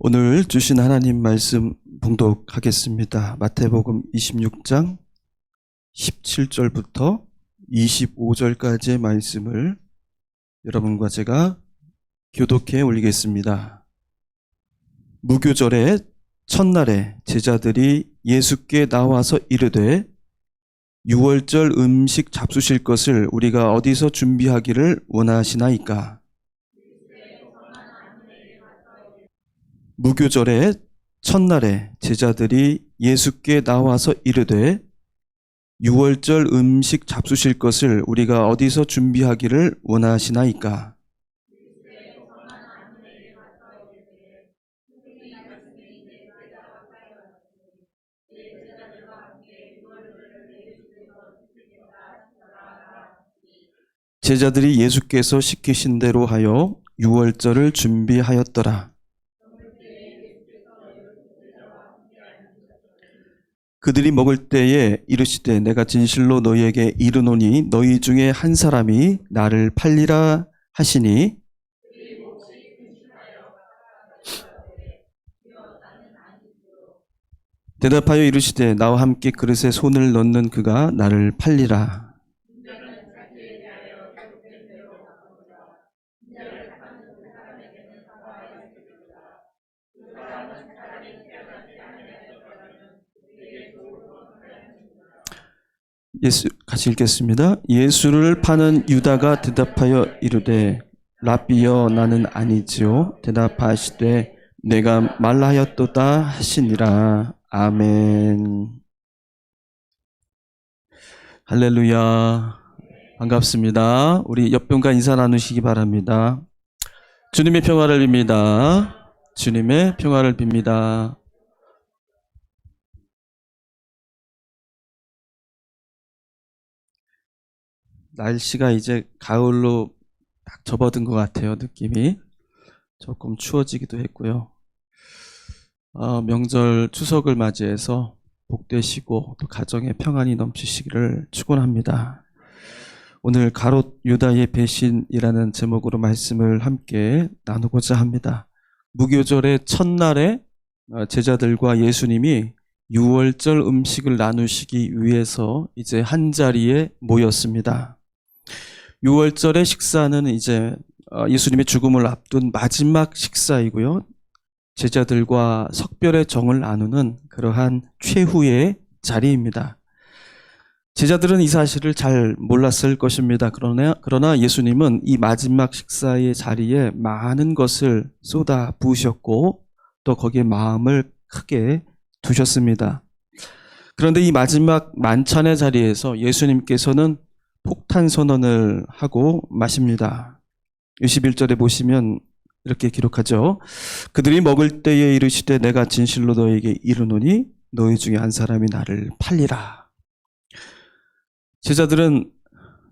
오늘 주신 하나님 말씀 봉독하겠습니다. 마태복음 26장 17절부터 25절까지의 말씀을 여러분과 제가 교독해 올리겠습니다. 무교절의 첫날에 제자들이 예수께 나와서 이르되 유월절 음식 잡수실 것을 우리가 어디서 준비하기를 원하시나이까? 무교절의 첫날에 제자들이 예수께 나와서 이르되 유월절 음식 잡수실 것을 우리가 어디서 준비하기를 원하시나이까? 제자들이 예수께서 시키신 대로 하여 유월절을 준비하였더라. 그들이 먹을 때에 이르시되 내가 진실로 너희에게 이르노니 너희 중에 한 사람이 나를 팔리라 하시니 대답하여 이르시되 나와 함께 그릇에 손을 넣는 그가 나를 팔리라. 같이 읽겠습니다. 예수를 파는 유다가 대답하여 이르되 랍비여 나는 아니지요. 대답하시되 내가 말하였도다 하시니라. 아멘. 할렐루야. 반갑습니다. 우리 옆분과 인사 나누시기 바랍니다. 주님의 평화를 빕니다. 주님의 평화를 빕니다. 날씨가 이제 가을로 딱 접어든 것 같아요. 느낌이 조금 추워지기도 했고요. 명절 추석을 맞이해서 복되시고 또 가정에 평안이 넘치시기를 축원합니다. 오늘 가롯 유다의 배신이라는 제목으로 말씀을 함께 나누고자 합니다. 무교절의 첫날에 제자들과 예수님이 유월절 음식을 나누시기 위해서 이제 한 자리에 모였습니다. 유월절의 식사는 이제 예수님의 죽음을 앞둔 마지막 식사이고요. 제자들과 석별의 정을 나누는 그러한 최후의 자리입니다. 제자들은 이 사실을 잘 몰랐을 것입니다. 그러나 예수님은 이 마지막 식사의 자리에 많은 것을 쏟아 부으셨고 또 거기에 마음을 크게 두셨습니다. 그런데 이 마지막 만찬의 자리에서 예수님께서는 폭탄 선언을 하고 마십니다. 21절에 보시면 이렇게 기록하죠. 그들이 먹을 때에 이르시되 내가 진실로 너에게 이르노니 너희 중에 한 사람이 나를 팔리라. 제자들은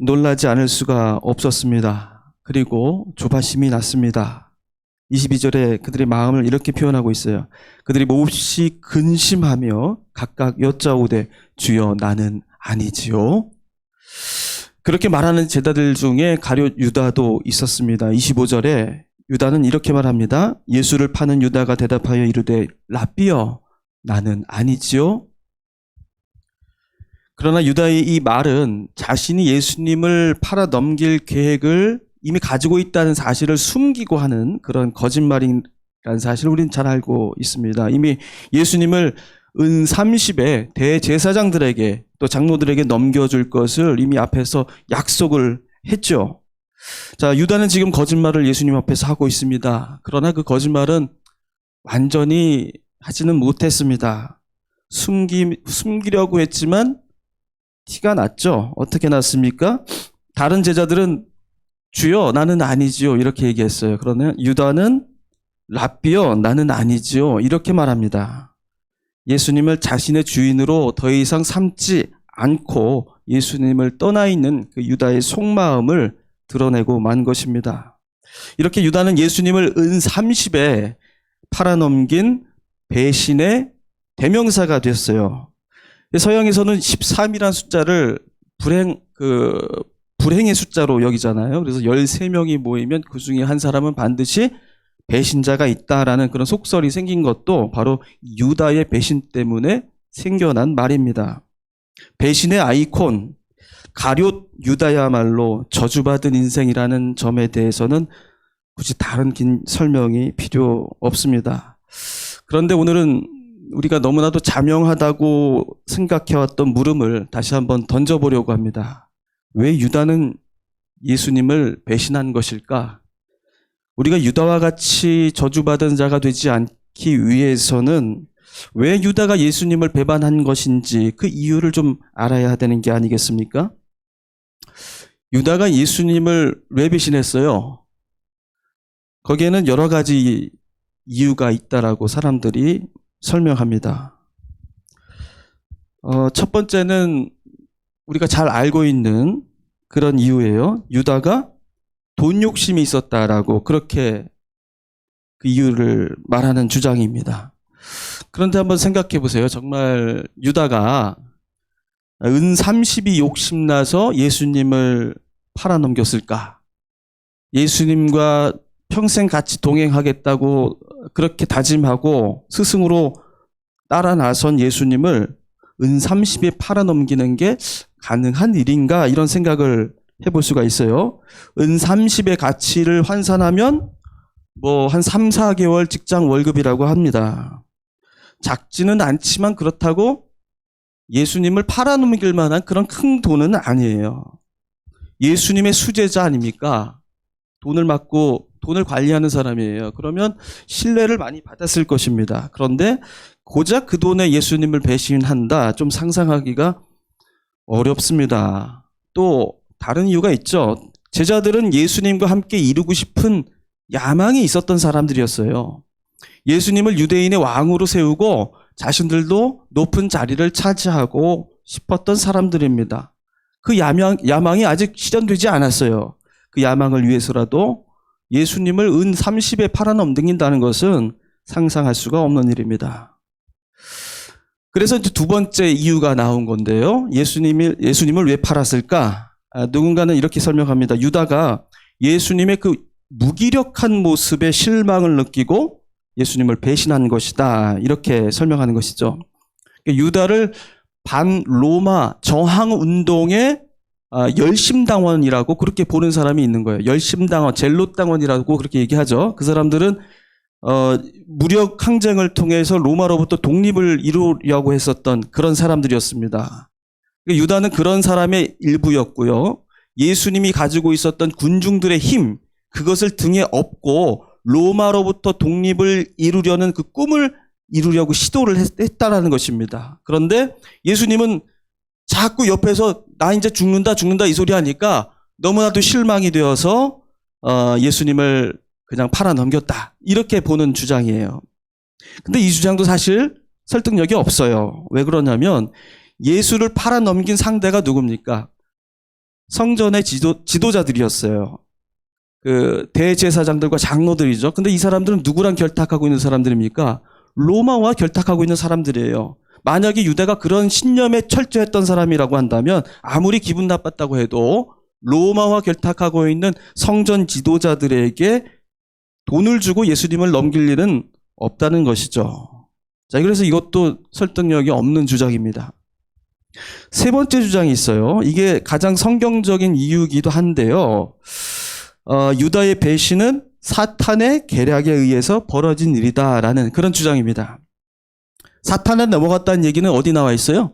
놀라지 않을 수가 없었습니다. 그리고 조바심이 났습니다. 22절에 그들의 마음을 이렇게 표현하고 있어요. 그들이 몹시 근심하며 각각 여짜오되 주여 나는 아니지요. 그렇게 말하는 제자들 중에 가룟 유다도 있었습니다. 25절에 유다는 이렇게 말합니다. 예수를 파는 유다가 대답하여 이르되 랍비여 나는 아니지요. 그러나 유다의 이 말은 자신이 예수님을 팔아 넘길 계획을 이미 가지고 있다는 사실을 숨기고 하는 그런 거짓말이라는 사실을 우리는 잘 알고 있습니다. 이미 예수님을 은 30에 대제사장들에게 또 장로들에게 넘겨줄 것을 이미 앞에서 약속을 했죠. 자, 유다는 지금 거짓말을 예수님 앞에서 하고 있습니다. 그러나 그 거짓말은 완전히 하지는 못했습니다. 숨기려고 했지만 티가 났죠. 어떻게 났습니까? 다른 제자들은 주여 나는 아니지요 이렇게 얘기했어요. 그러나 유다는 랍비여 나는 아니지요 이렇게 말합니다. 예수님을 자신의 주인으로 더 이상 삼지 않고 예수님을 떠나 있는 그 유다의 속마음을 드러내고 만 것입니다. 이렇게 유다는 예수님을 은 30에 팔아넘긴 배신의 대명사가 됐어요. 서양에서는 13이라는 숫자를 불행의 숫자로 여기잖아요. 그래서 13명이 모이면 그 중에 한 사람은 반드시 배신자가 있다라는 그런 속설이 생긴 것도 바로 유다의 배신 때문에 생겨난 말입니다. 배신의 아이콘, 가룟 유다야말로 저주받은 인생이라는 점에 대해서는 굳이 다른 긴 설명이 필요 없습니다. 그런데 오늘은 우리가 너무나도 자명하다고 생각해왔던 물음을 다시 한번 던져보려고 합니다. 왜 유다는 예수님을 배신한 것일까? 우리가 유다와 같이 저주받은 자가 되지 않기 위해서는 왜 유다가 예수님을 배반한 것인지 그 이유를 좀 알아야 되는 게 아니겠습니까? 유다가 예수님을 왜 배신했어요? 거기에는 여러 가지 이유가 있다라고 사람들이 설명합니다. 첫 번째는 우리가 잘 알고 있는 그런 이유예요. 유다가 돈 욕심이 있었다라고 그렇게 그 이유를 말하는 주장입니다. 그런데 한번 생각해 보세요. 정말 유다가 은 30이 욕심나서 예수님을 팔아넘겼을까? 예수님과 평생 같이 동행하겠다고 그렇게 다짐하고 스승으로 따라 나선 예수님을 은 30에 팔아넘기는 게 가능한 일인가? 이런 생각을 해볼 수가 있어요. 은 30의 가치를 환산하면 뭐 한 3, 4개월 직장 월급이라고 합니다. 작지는 않지만 그렇다고 예수님을 팔아넘길 만한 그런 큰 돈은 아니에요. 예수님의 수제자 아닙니까? 돈을 받고 돈을 관리하는 사람이에요. 그러면 신뢰를 많이 받았을 것입니다. 그런데 고작 그 돈에 예수님을 배신한다. 좀 상상하기가 어렵습니다. 또 다른 이유가 있죠. 제자들은 예수님과 함께 이루고 싶은 야망이 있었던 사람들이었어요. 예수님을 유대인의 왕으로 세우고 자신들도 높은 자리를 차지하고 싶었던 사람들입니다. 그 야망이 아직 실현되지 않았어요. 그 야망을 위해서라도 예수님을 은 30에 팔아넘긴다는 것은 상상할 수가 없는 일입니다. 그래서 이제 두 번째 이유가 나온 건데요. 예수님을 왜 팔았을까? 누군가는 이렇게 설명합니다. 유다가 예수님의 그 무기력한 모습에 실망을 느끼고 예수님을 배신한 것이다. 이렇게 설명하는 것이죠. 유다를 반로마 저항운동의 열심당원이라고 그렇게 보는 사람이 있는 거예요. 열심당원, 젤롯당원이라고 그렇게 얘기하죠. 그 사람들은 무력 항쟁을 통해서 로마로부터 독립을 이루려고 했었던 그런 사람들이었습니다. 유다는 그런 사람의 일부였고요. 예수님이 가지고 있었던 군중들의 힘, 그것을 등에 업고 로마로부터 독립을 이루려는 그 꿈을 이루려고 시도를 했다라는 것입니다. 그런데 예수님은 자꾸 옆에서 나 이제 죽는다 이 소리 하니까 너무나도 실망이 되어서 예수님을 그냥 팔아넘겼다. 이렇게 보는 주장이에요. 근데 이 주장도 사실 설득력이 없어요. 왜 그러냐면 예수를 팔아넘긴 상대가 누굽니까? 성전의 지도자들이었어요. 그 대제사장들과 장로들이죠. 근데 이 사람들은 누구랑 결탁하고 있는 사람들입니까? 로마와 결탁하고 있는 사람들이에요. 만약에 유다가 그런 신념에 철저했던 사람이라고 한다면 아무리 기분 나빴다고 해도 로마와 결탁하고 있는 성전 지도자들에게 돈을 주고 예수님을 넘길 일은 없다는 것이죠. 자, 그래서 이것도 설득력이 없는 주장입니다. 세 번째 주장이 있어요. 이게 가장 성경적인 이유이기도 한데요. 유다의 배신은 사탄의 계략에 의해서 벌어진 일이다라는 그런 주장입니다. 사탄은 넘어갔다는 얘기는 어디 나와 있어요?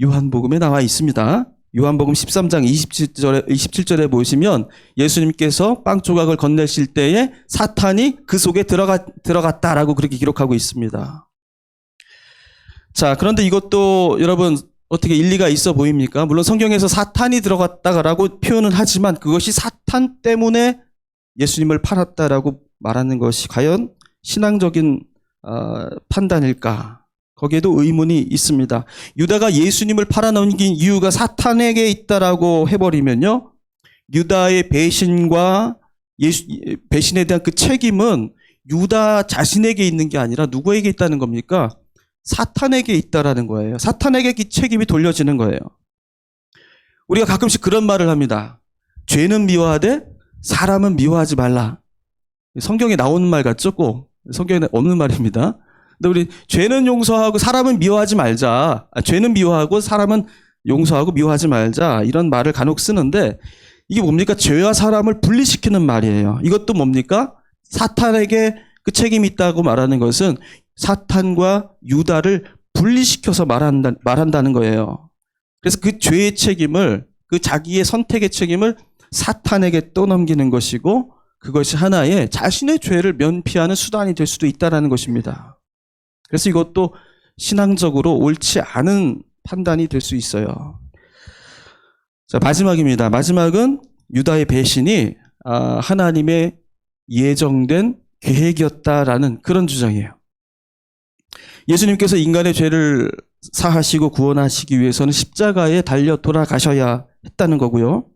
요한복음에 나와 있습니다. 요한복음 13장 27절에 보시면 예수님께서 빵 조각을 건네실 때에 사탄이 그 속에 들어갔다라고 그렇게 기록하고 있습니다. 자, 그런데 이것도 여러분 어떻게 일리가 있어 보입니까? 물론 성경에서 사탄이 들어갔다라고 표현은 하지만 그것이 사탄 때문에 예수님을 팔았다라고 말하는 것이 과연 신앙적인 판단일까? 거기에도 의문이 있습니다. 유다가 예수님을 팔아넘긴 이유가 사탄에게 있다라고 해버리면요, 유다의 배신과 배신에 대한 그 책임은 유다 자신에게 있는 게 아니라 누구에게 있다는 겁니까? 사탄에게 있다라는 거예요. 사탄에게 그 책임이 돌려지는 거예요. 우리가 가끔씩 그런 말을 합니다. 죄는 미워하되 사람은 미워하지 말라. 성경에 나오는 말 같죠? 꼭 성경에 없는 말입니다. 근데 우리 죄는 용서하고 사람은 미워하지 말자. 죄는 미워하고 사람은 용서하고 미워하지 말자. 이런 말을 간혹 쓰는데 이게 뭡니까? 죄와 사람을 분리시키는 말이에요. 이것도 뭡니까? 사탄에게 그 책임이 있다고 말하는 것은 사탄과 유다를 분리시켜서 말한다는 거예요. 그래서 그 죄의 책임을, 그 자기의 선택의 책임을 사탄에게 떠넘기는 것이고 그것이 하나의 자신의 죄를 면피하는 수단이 될 수도 있다는 것입니다. 그래서 이것도 신앙적으로 옳지 않은 판단이 될 수 있어요. 자, 마지막입니다. 마지막은 유다의 배신이 하나님의 예정된 계획이었다라는 그런 주장이에요. 예수님께서 인간의 죄를 사하시고 구원하시기 위해서는 십자가에 달려 돌아가셔야 했다는 거고요.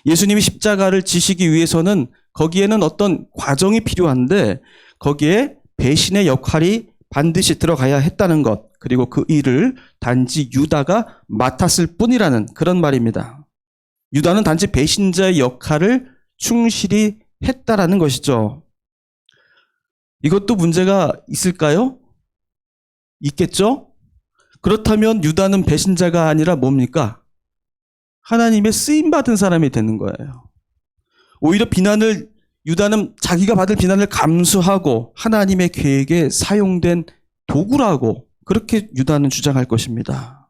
예수님이 십자가를 지시기 위해서는 거기에는 어떤 과정이 필요한데 거기에 배신의 역할이 반드시 들어가야 했다는 것, 그리고 그 일을 단지 유다가 맡았을 뿐이라는 그런 말입니다. 유다는 단지 배신자의 역할을 충실히 했다라는 것이죠. 이것도 문제가 있을까요? 있겠죠? 그렇다면 유다는 배신자가 아니라 뭡니까? 하나님의 쓰임받은 사람이 되는 거예요. 오히려 유다는 자기가 받을 비난을 감수하고 하나님의 계획에 사용된 도구라고 그렇게 유다는 주장할 것입니다.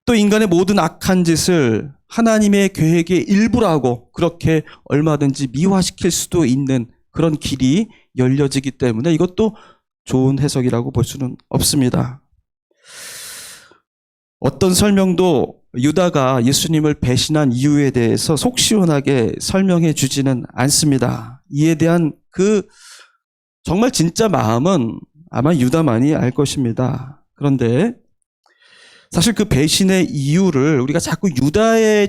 또 인간의 모든 악한 짓을 하나님의 계획의 일부라고 그렇게 얼마든지 미화시킬 수도 있는 그런 길이 열려지기 때문에 이것도 좋은 해석이라고 볼 수는 없습니다. 어떤 설명도 유다가 예수님을 배신한 이유에 대해서 속 시원하게 설명해 주지는 않습니다. 이에 대한 그 정말 진짜 마음은 아마 유다만이 알 것입니다. 그런데 사실 그 배신의 이유를 우리가 자꾸 유다의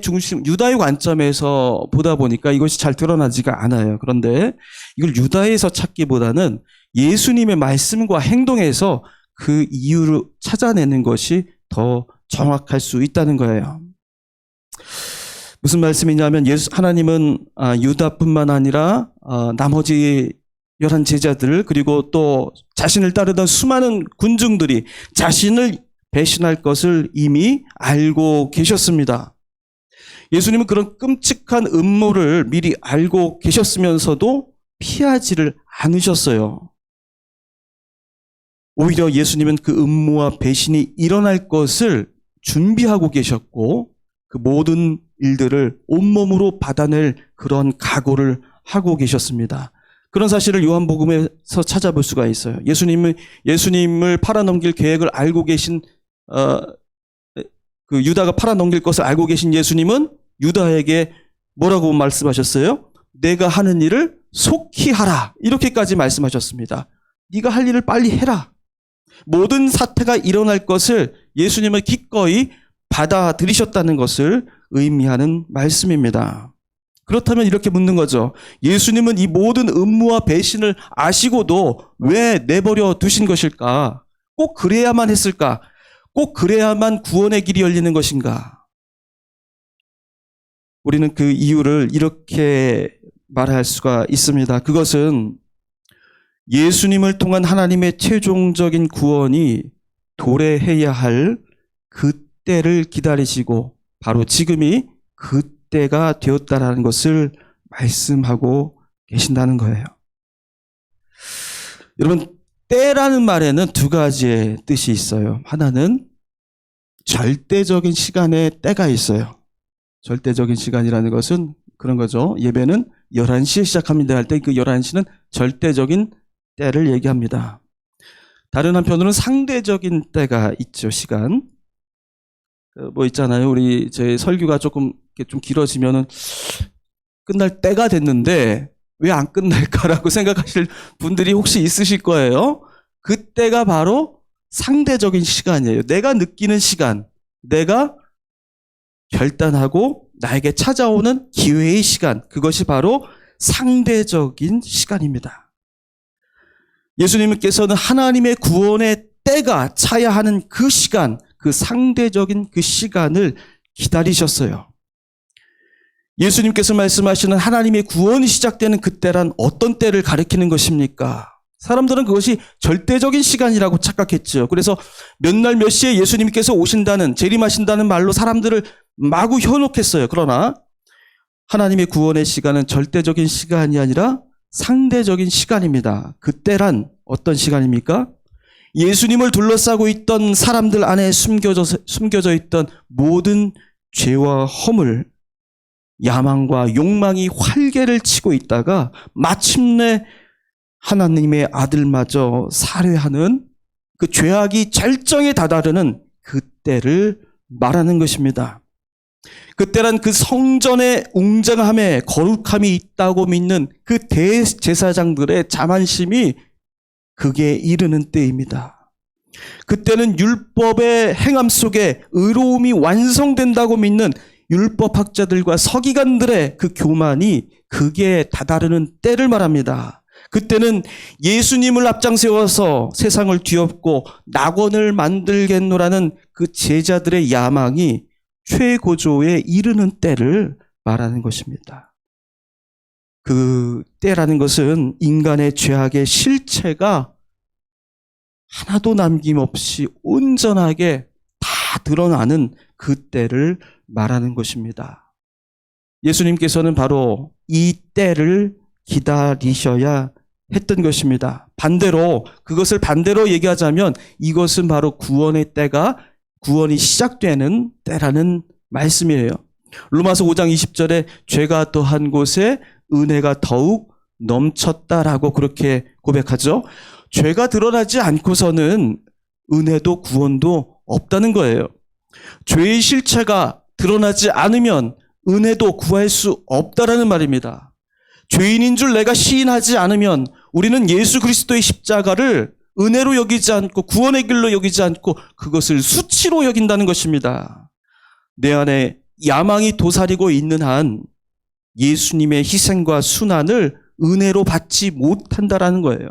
관점에서 보다 보니까 이것이 잘 드러나지가 않아요. 그런데 이걸 유다에서 찾기보다는 예수님의 말씀과 행동에서 그 이유를 찾아내는 것이 더 정확할 수 있다는 거예요. 무슨 말씀이냐면 하나님은 유다뿐만 아니라 나머지 11 제자들 그리고 또 자신을 따르던 수많은 군중들이 자신을 배신할 것을 이미 알고 계셨습니다. 예수님은 그런 끔찍한 음모를 미리 알고 계셨으면서도 피하지를 않으셨어요. 오히려 예수님은 그 음모와 배신이 일어날 것을 준비하고 계셨고 그 모든 일들을 온몸으로 받아낼 그런 각오를 하고 계셨습니다. 그런 사실을 요한복음에서 찾아볼 수가 있어요. 예수님을 팔아넘길 계획을 알고 계신 그 유다가 팔아넘길 것을 알고 계신 예수님은 유다에게 뭐라고 말씀하셨어요? 내가 하는 일을 속히 하라. 이렇게까지 말씀하셨습니다. 네가 할 일을 빨리 해라. 모든 사태가 일어날 것을 예수님은 기꺼이 받아들이셨다는 것을 의미하는 말씀입니다. 그렇다면 이렇게 묻는 거죠. 예수님은 이 모든 음모와 배신을 아시고도 왜 내버려 두신 것일까? 꼭 그래야만 했을까? 꼭 그래야만 구원의 길이 열리는 것인가? 우리는 그 이유를 이렇게 말할 수가 있습니다. 그것은 예수님을 통한 하나님의 최종적인 구원이 도래해야 할 그때를 기다리시고 바로 지금이 그때가 되었다라는 것을 말씀하고 계신다는 거예요. 여러분, 때라는 말에는 두 가지의 뜻이 있어요. 하나는 절대적인 시간의 때가 있어요. 절대적인 시간이라는 것은 그런 거죠. 예배는 11시에 시작합니다 할 때 그 11시는 절대적인 때를 얘기합니다. 다른 한편으로는 상대적인 때가 있죠. 시간. 뭐 있잖아요. 우리 제 설교가 좀 길어지면은 끝날 때가 됐는데 왜 안 끝날까라고 생각하실 분들이 혹시 있으실 거예요. 그때가 바로 상대적인 시간이에요. 내가 느끼는 시간, 내가 결단하고 나에게 찾아오는 기회의 시간, 그것이 바로 상대적인 시간입니다. 예수님께서는 하나님의 구원의 때가 차야 하는 그 시간, 그 상대적인 그 시간을 기다리셨어요. 예수님께서 말씀하시는 하나님의 구원이 시작되는 그때란 어떤 때를 가리키는 것입니까? 사람들은 그것이 절대적인 시간이라고 착각했죠. 그래서 몇 날 몇 시에 예수님께서 오신다는, 재림하신다는 말로 사람들을 마구 현혹했어요. 그러나 하나님의 구원의 시간은 절대적인 시간이 아니라 상대적인 시간입니다. 그때란 어떤 시간입니까? 예수님을 둘러싸고 있던 사람들 안에 숨겨져 있던 모든 죄와 허물, 야망과 욕망이 활개를 치고 있다가 마침내 하나님의 아들마저 살해하는 그 죄악이 절정에 다다르는 그때를 말하는 것입니다. 그때란 그 성전의 웅장함에 거룩함이 있다고 믿는 그 대제사장들의 자만심이 극에 이르는 때입니다. 그때는 율법의 행함 속에 의로움이 완성된다고 믿는 율법학자들과 서기관들의 그 교만이 극에 다다르는 때를 말합니다. 그때는 예수님을 앞장세워서 세상을 뒤엎고 낙원을 만들겠노라는 그 제자들의 야망이 최고조에 이르는 때를 말하는 것입니다. 그 때라는 것은 인간의 죄악의 실체가 하나도 남김없이 온전하게 다 드러나는 그 때를 말하는 것입니다. 예수님께서는 바로 이 때를 기다리셔야 했던 것입니다. 반대로, 그것을 반대로 얘기하자면 이것은 바로 구원의 때가, 구원이 시작되는 때라는 말씀이에요. 로마서 5장 20절에 죄가 더한 곳에 은혜가 더욱 넘쳤다라고 그렇게 고백하죠. 죄가 드러나지 않고서는 은혜도 구원도 없다는 거예요. 죄의 실체가 드러나지 않으면 은혜도 구할 수 없다라는 말입니다. 죄인인 줄 내가 시인하지 않으면 우리는 예수 그리스도의 십자가를 은혜로 여기지 않고 구원의 길로 여기지 않고 그것을 수치로 여긴다는 것입니다. 내 안에 야망이 도사리고 있는 한 예수님의 희생과 순환을 은혜로 받지 못한다라는 거예요.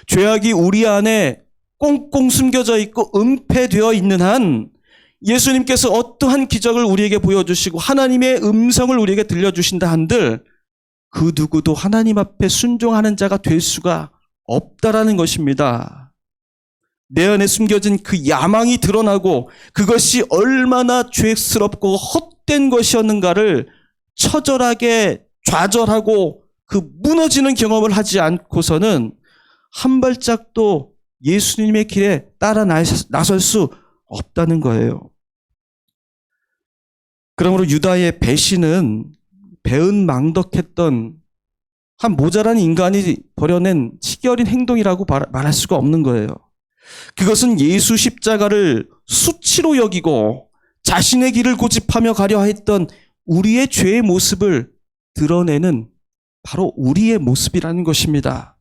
죄악이 우리 안에 꽁꽁 숨겨져 있고 은폐되어 있는 한 예수님께서 어떠한 기적을 우리에게 보여주시고 하나님의 음성을 우리에게 들려주신다 한들 그 누구도 하나님 앞에 순종하는 자가 될 수가 없다라는 것입니다. 내 안에 숨겨진 그 야망이 드러나고 그것이 얼마나 죄스럽고 헛된 것이었는가를 처절하게 좌절하고 그 무너지는 경험을 하지 않고서는 한 발짝도 예수님의 길에 따라 나설 수 없다는 거예요. 그러므로 유다의 배신은 배은망덕했던 한 모자란 인간이 벌여낸 치기 어린 행동이라고 말할 수가 없는 거예요. 그것은 예수 십자가를 수치로 여기고 자신의 길을 고집하며 가려 했던 우리의 죄의 모습을 드러내는 바로 우리의 모습이라는 것입니다.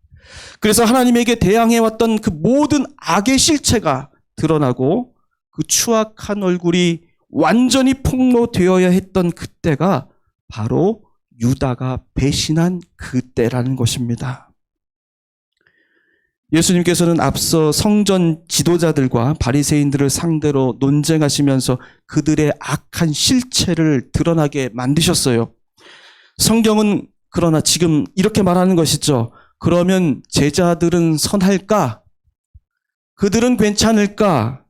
그래서 하나님에게 대항해왔던 그 모든 악의 실체가 드러나고 그 추악한 얼굴이 완전히 폭로되어야 했던 그때가 바로 유다가 배신한 그때라는 것입니다. 예수님께서는 앞서 성전 지도자들과 바리새인들을 상대로 논쟁하시면서 그들의 악한 실체를 드러나게 만드셨어요. 성경은 그러나 지금 이렇게 말하는 것이죠. 그러면 제자들은 선할까? 그들은 괜찮을까?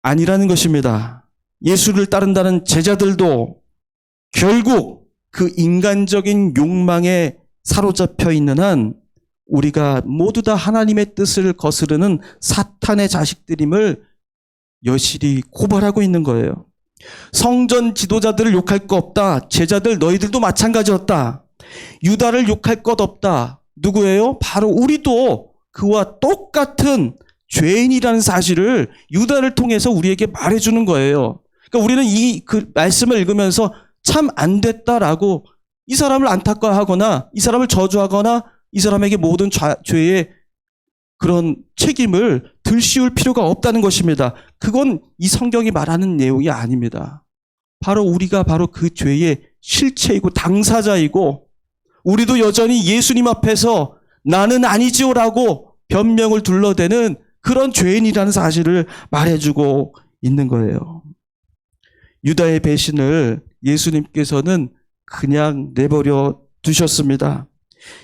아니라는 것입니다. 예수를 따른다는 제자들도 결국 그 인간적인 욕망에 사로잡혀 있는 한 우리가 모두 다 하나님의 뜻을 거스르는 사탄의 자식들임을 여실히 고발하고 있는 거예요. 성전 지도자들을 욕할 것 없다. 제자들 너희들도 마찬가지였다. 유다를 욕할 것 없다. 누구예요? 바로 우리도 그와 똑같은 죄인이라는 사실을 유다를 통해서 우리에게 말해주는 거예요. 그러니까 우리는 그 말씀을 읽으면서 참 안 됐다라고 이 사람을 안타까워하거나 이 사람을 저주하거나 이 사람에게 모든 죄의 그런 책임을 들씌울 필요가 없다는 것입니다. 그건 이 성경이 말하는 내용이 아닙니다. 바로 우리가 바로 그 죄의 실체이고 당사자이고 우리도 여전히 예수님 앞에서 나는 아니지요라고 변명을 둘러대는 그런 죄인이라는 사실을 말해주고 있는 거예요. 유다의 배신을 예수님께서는 그냥 내버려 두셨습니다.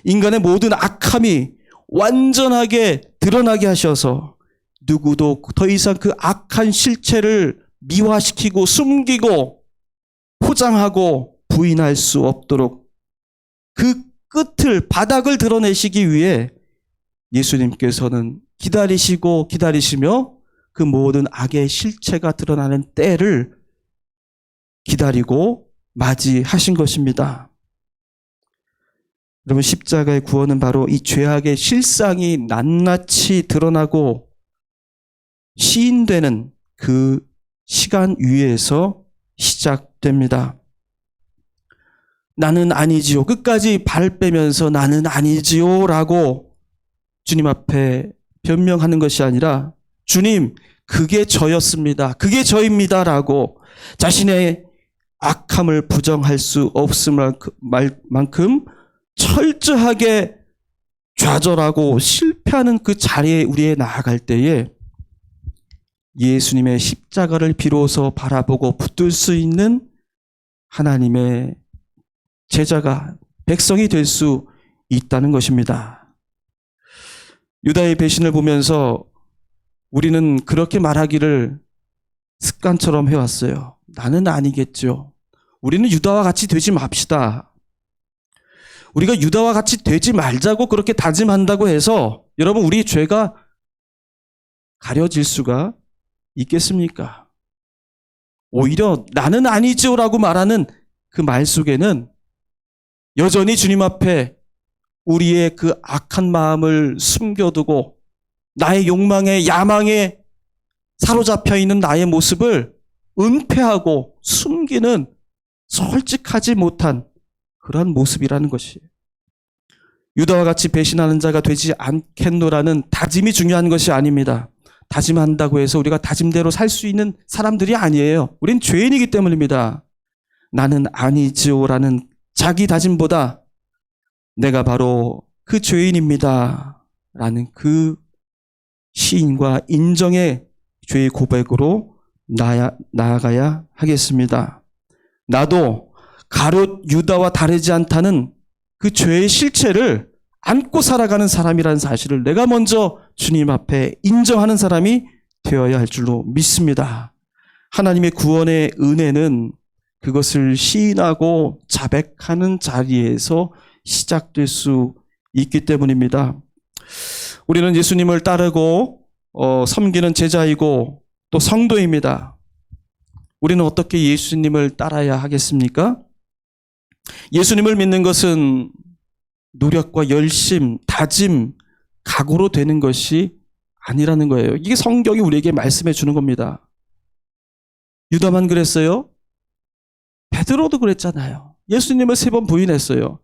인간의 모든 악함이 완전하게 드러나게 하셔서 누구도 더 이상 그 악한 실체를 미화시키고 숨기고 포장하고 부인할 수 없도록 그 끝을, 바닥을 드러내시기 위해 예수님께서는 기다리시고 기다리시며 그 모든 악의 실체가 드러나는 때를 기다리고 맞이하신 것입니다. 여러분, 십자가의 구원은 바로 이 죄악의 실상이 낱낱이 드러나고 시인되는 그 시간 위에서 시작됩니다. 나는 아니지요. 끝까지 발 빼면서 나는 아니지요 라고 주님 앞에 변명하는 것이 아니라 주님, 그게 저였습니다. 그게 저입니다 라고 자신의 악함을 부정할 수 없을 만큼 철저하게 좌절하고 실패하는 그 자리에 우리에 나아갈 때에 예수님의 십자가를 비로소 바라보고 붙들 수 있는 하나님의 제자가, 백성이 될 수 있다는 것입니다. 유다의 배신을 보면서 우리는 그렇게 말하기를 습관처럼 해왔어요. 나는 아니겠죠. 우리는 유다와 같이 되지 맙시다. 우리가 유다와 같이 되지 말자고 그렇게 다짐한다고 해서 여러분, 우리 죄가 가려질 수가 있겠습니까? 오히려 나는 아니지요라고 말하는 그 말 속에는 여전히 주님 앞에 우리의 그 악한 마음을 숨겨두고 나의 욕망에, 야망에 사로잡혀 있는 나의 모습을 은폐하고 숨기는 솔직하지 못한 그런 모습이라는 것이에요. 유다와 같이 배신하는 자가 되지 않겠노라는 다짐이 중요한 것이 아닙니다. 다짐한다고 해서 우리가 다짐대로 살 수 있는 사람들이 아니에요. 우린 죄인이기 때문입니다. 나는 아니지요라는 자기 다짐보다 내가 바로 그 죄인입니다 라는 그 시인과 인정의 죄의 고백으로 나아가야 하겠습니다. 나도 가룟 유다와 다르지 않다는 그 죄의 실체를 안고 살아가는 사람이라는 사실을 내가 먼저 주님 앞에 인정하는 사람이 되어야 할 줄로 믿습니다. 하나님의 구원의 은혜는 그것을 시인하고 자백하는 자리에서 시작될 수 있기 때문입니다. 우리는 예수님을 따르고 섬기는 제자이고 또 성도입니다. 우리는 어떻게 예수님을 따라야 하겠습니까? 예수님을 믿는 것은 노력과 열심, 다짐, 각오로 되는 것이 아니라는 거예요. 이게 성경이 우리에게 말씀해 주는 겁니다. 유다만 그랬어요? 베드로도 그랬잖아요. 예수님을 3번 부인했어요.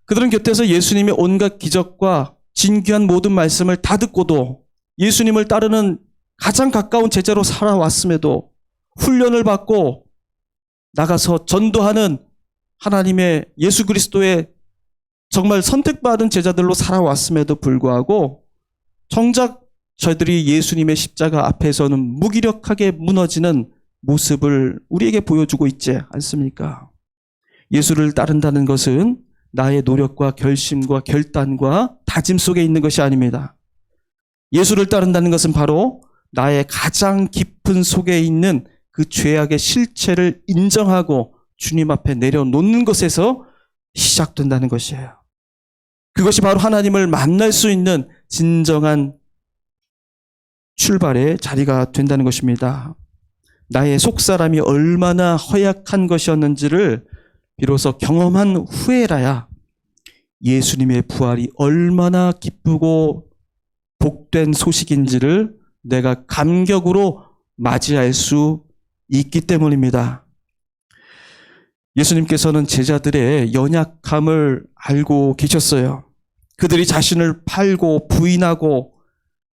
그들은 곁에서 예수님의 온갖 기적과 진귀한 모든 말씀을 다 듣고도 예수님을 따르는 가장 가까운 제자로 살아왔음에도 훈련을 받고 나가서 전도하는 하나님의 예수 그리스도의 정말 선택받은 제자들로 살아왔음에도 불구하고 정작 저희들이 예수님의 십자가 앞에서는 무기력하게 무너지는 모습을 우리에게 보여주고 있지 않습니까? 예수를 따른다는 것은 나의 노력과 결심과 결단과 다짐 속에 있는 것이 아닙니다. 예수를 따른다는 것은 바로 나의 가장 깊은 속에 있는 그 죄악의 실체를 인정하고 주님 앞에 내려놓는 것에서 시작된다는 것이에요. 그것이 바로 하나님을 만날 수 있는 진정한 출발의 자리가 된다는 것입니다. 나의 속사람이 얼마나 허약한 것이었는지를 비로소 경험한 후에라야 예수님의 부활이 얼마나 기쁘고 복된 소식인지를 내가 감격으로 맞이할 수 있기 때문입니다. 예수님께서는 제자들의 연약함을 알고 계셨어요. 그들이 자신을 팔고 부인하고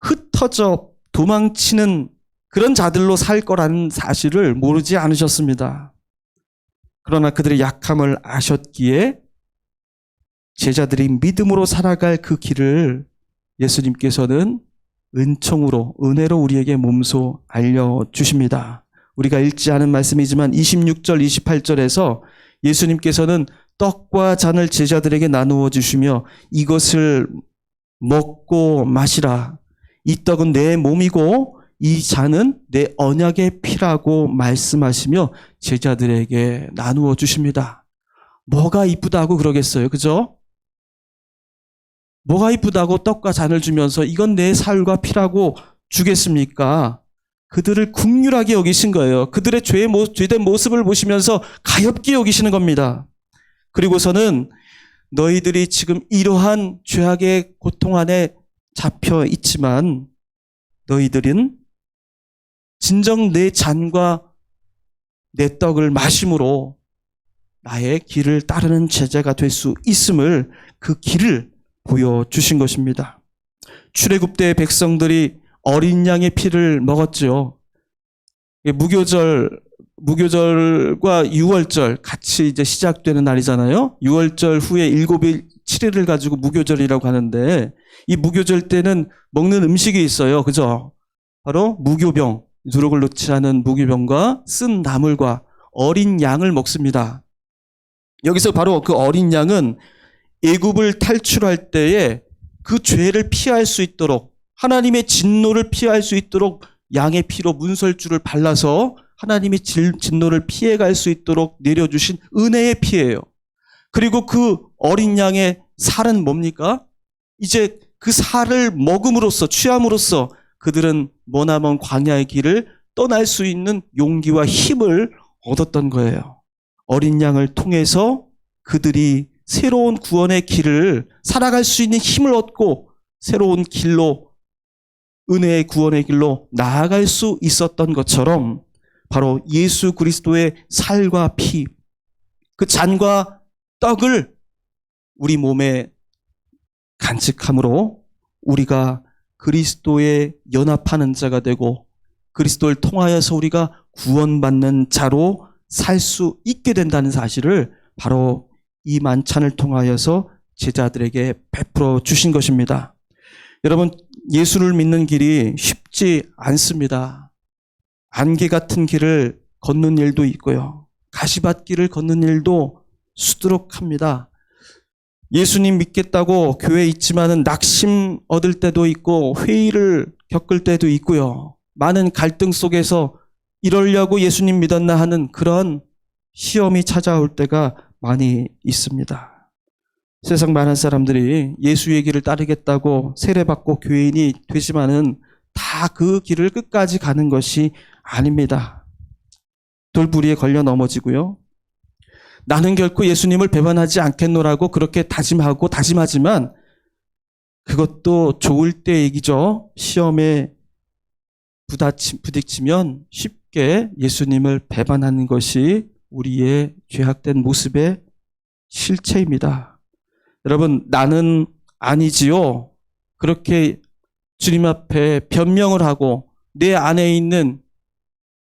흩어져 도망치는 그런 자들로 살 거라는 사실을 모르지 않으셨습니다. 그러나 그들의 약함을 아셨기에 제자들이 믿음으로 살아갈 그 길을 예수님께서는 은총으로, 은혜로 우리에게 몸소 알려주십니다. 우리가 읽지 않은 말씀이지만 26절, 28절에서 예수님께서는 떡과 잔을 제자들에게 나누어 주시며 이것을 먹고 마시라. 이 떡은 내 몸이고 이 잔은 내 언약의 피라고 말씀하시며 제자들에게 나누어 주십니다. 뭐가 이쁘다고 그러겠어요? 그죠? 뭐가 이쁘다고 떡과 잔을 주면서 이건 내 살과 피라고 주겠습니까? 그들을 긍휼하게 여기신 거예요. 그들의 죄된 모습을 보시면서 가엾게 여기시는 겁니다. 그리고서는 너희들이 지금 이러한 죄악의 고통 안에 잡혀 있지만 너희들은 진정 내 잔과 내 떡을 마심으로 나의 길을 따르는 제자가 될 수 있음을 그 길을 보여주신 것입니다. 출애굽 때 백성들이 어린 양의 피를 먹었죠. 무교절과 유월절 같이 이제 시작되는 날이잖아요. 유월절 후에 7일, 7일을 가지고 무교절이라고 하는데 이 무교절 때는 먹는 음식이 있어요. 그죠? 바로 무교병, 누룩을 넣지 않은 무교병과 쓴 나물과 어린 양을 먹습니다. 여기서 바로 그 어린 양은 애굽을 탈출할 때에 그 죄를 피할 수 있도록 하나님의 진노를 피할 수 있도록 양의 피로 문설주를 발라서 하나님의 진노를 피해갈 수 있도록 내려주신 은혜의 피예요. 그리고 그 어린 양의 살은 뭡니까? 이제 그 살을 먹음으로써 취함으로써 그들은 머나먼 광야의 길을 떠날 수 있는 용기와 힘을 얻었던 거예요. 어린 양을 통해서 그들이 새로운 구원의 길을 살아갈 수 있는 힘을 얻고 새로운 길로 은혜의 구원의 길로 나아갈 수 있었던 것처럼 바로 예수 그리스도의 살과 피, 그 잔과 떡을 우리 몸에 간직함으로 우리가 그리스도에 연합하는 자가 되고 그리스도를 통하여서 우리가 구원받는 자로 살 수 있게 된다는 사실을 바로 이 만찬을 통하여서 제자들에게 베풀어 주신 것입니다. 여러분, 예수를 믿는 길이 쉽지 않습니다. 안개 같은 길을 걷는 일도 있고요. 가시밭길을 걷는 일도 수두룩합니다. 예수님 믿겠다고 교회에 있지만은 낙심 얻을 때도 있고 회의를 겪을 때도 있고요. 많은 갈등 속에서 이러려고 예수님 믿었나 하는 그런 시험이 찾아올 때가 많이 있습니다. 세상 많은 사람들이 예수의 길을 따르겠다고 세례받고 교인이 되지만은 다 그 길을 끝까지 가는 것이 아닙니다. 돌부리에 걸려 넘어지고요. 나는 결코 예수님을 배반하지 않겠노라고 그렇게 다짐하지만 그것도 좋을 때 얘기죠. 시험에 부딪히면 쉽게 예수님을 배반하는 것이 우리의 죄악된 모습의 실체입니다. 여러분, 나는 아니지요. 그렇게 주님 앞에 변명을 하고 내 안에 있는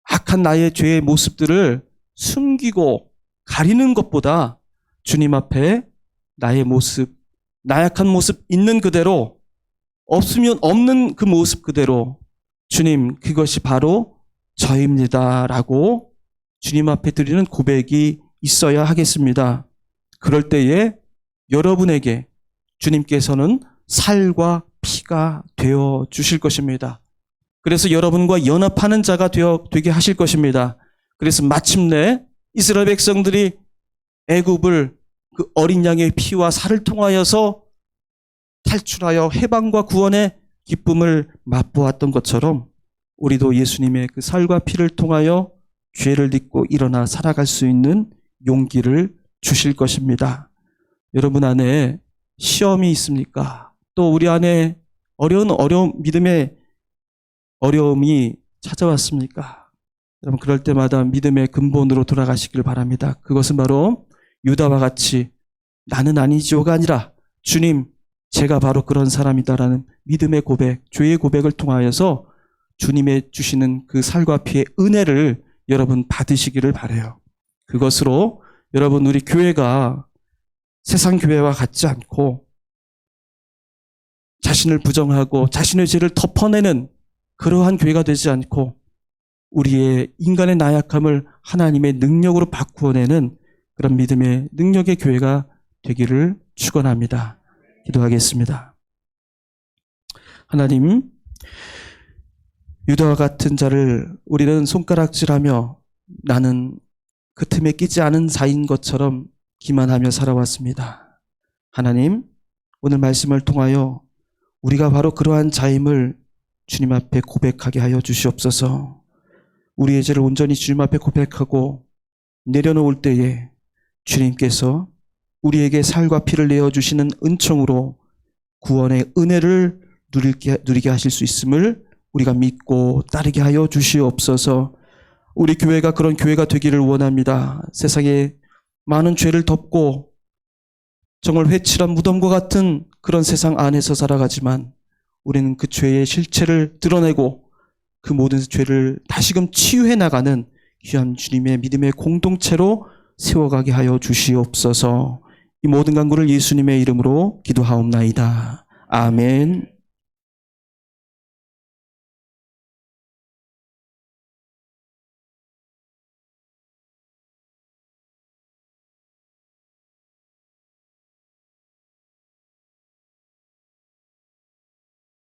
악한 나의 죄의 모습들을 숨기고 가리는 것보다 주님 앞에 나의 모습, 나약한 모습 있는 그대로, 없으면 없는 그 모습 그대로 주님, 그것이 바로 저입니다 라고 주님 앞에 드리는 고백이 있어야 하겠습니다. 그럴 때에 여러분에게 주님께서는 살과 피가 되어 주실 것입니다. 그래서 여러분과 연합하는 자가 되게 하실 것입니다. 그래서 마침내 이스라엘 백성들이 애굽을 그 어린 양의 피와 살을 통하여서 탈출하여 해방과 구원의 기쁨을 맛보았던 것처럼 우리도 예수님의 그 살과 피를 통하여 죄를 딛고 일어나 살아갈 수 있는 용기를 주실 것입니다. 여러분 안에 시험이 있습니까? 또 우리 안에 어려운 믿음의 어려움이 찾아왔습니까? 여러분 그럴 때마다 믿음의 근본으로 돌아가시길 바랍니다. 그것은 바로 유다와 같이 나는 아니지요가 아니라 주님, 제가 바로 그런 사람이다라는 믿음의 고백, 죄의 고백을 통하여서 주님의 주시는 그 살과 피의 은혜를 여러분 받으시기를 바라요. 그것으로 여러분 우리 교회가 세상 교회와 같지 않고 자신을 부정하고 자신의 죄를 덮어내는 그러한 교회가 되지 않고 우리의 인간의 나약함을 하나님의 능력으로 바꾸어내는 그런 믿음의 능력의 교회가 되기를 축원합니다. 기도하겠습니다. 하나님, 유다와 같은 자를 우리는 손가락질하며 나는 그 틈에 끼지 않은 자인 것처럼 기만하며 살아왔습니다. 하나님, 오늘 말씀을 통하여 우리가 바로 그러한 자임을 주님 앞에 고백하게 하여 주시옵소서. 우리의 죄를 온전히 주님 앞에 고백하고 내려놓을 때에 주님께서 우리에게 살과 피를 내어주시는 은총으로 구원의 은혜를 누리게 하실 수 있음을 우리가 믿고 따르게 하여 주시옵소서. 우리 교회가 그런 교회가 되기를 원합니다. 세상에 많은 죄를 덮고 정말 회칠한 무덤과 같은 그런 세상 안에서 살아가지만 우리는 그 죄의 실체를 드러내고 그 모든 죄를 다시금 치유해 나가는 귀한 주님의 믿음의 공동체로 세워가게 하여 주시옵소서. 이 모든 간구를 예수님의 이름으로 기도하옵나이다. 아멘.